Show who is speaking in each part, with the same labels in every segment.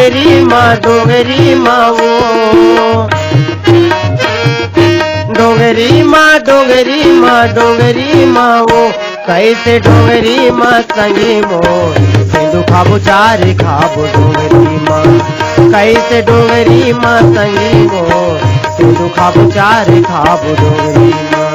Speaker 1: डोंगरी माँ वो डोंगरी माँ वो कैसे डोंगरी माँ संगी मोर सिंधु खाबो चार खाबो डोंगरी माँ कैसे डोंगरी माँ संगी मोर सिंधु खाबो चार खाबो डोंगरी माँ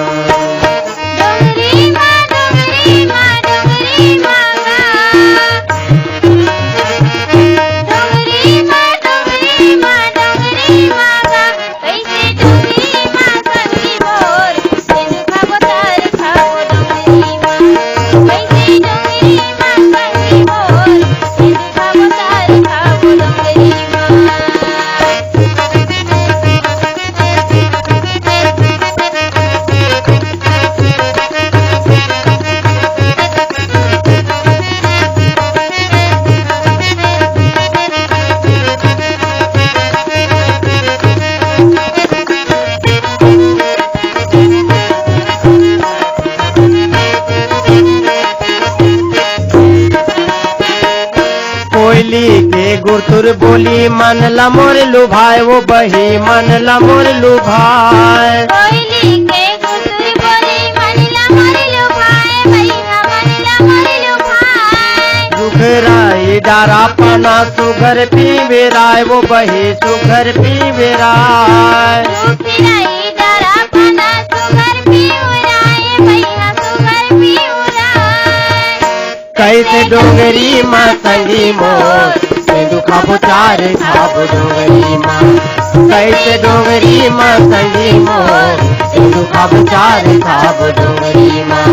Speaker 1: कोयली के गुरतुर बोली मन ला मोर लुभाए वो बही मन ला मोर लुभाए
Speaker 2: कोयली के गुरतुर बोली मन ला मोर लुभाए भैया मन ला मोर लुभाए
Speaker 1: सुघराई डारा पाना सुघर पीवे राय वो बही सुघर पीवे राय
Speaker 2: सुघराई डारा पाना सुघर पीवे राय भैया सुघर पीवे राय
Speaker 1: कैसे डोंगरी माँ संगी मोर सिंधु खाबो चार खाबो डोंगरी माँ कैसे डोंगरी माँ संगी मोर सिंधु खाबो चार खाबो डोंगरी माँ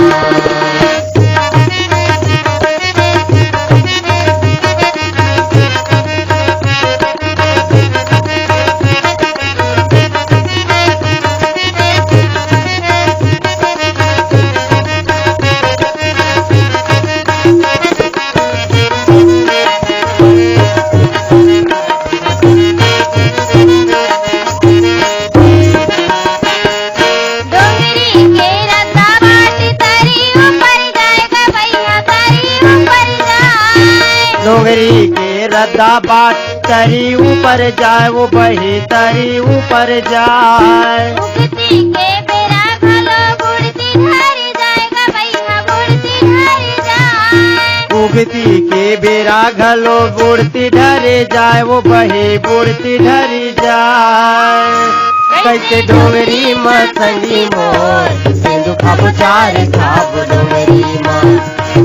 Speaker 1: डोंगरी के रद्दा बाट तरी ऊपर जाए वो बही तरी ऊपर जाए
Speaker 2: उगती के बेरा घलो बुढ़ती धर जाएगा भैया बुढ़ती धर जाए
Speaker 1: उगती के बेरा घलो बुढ़ती ढरे जाए वो बही बुढ़ती ढरी जाए कैसे डोंगरी माँ संगी मोर सिंधु खाबो चार खाबो डोंगरी माँ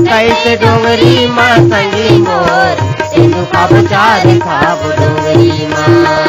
Speaker 1: कैसे डोंगरी माँ संगी मोर सिंधु खाबो चार खाबो डोंगरी माँ।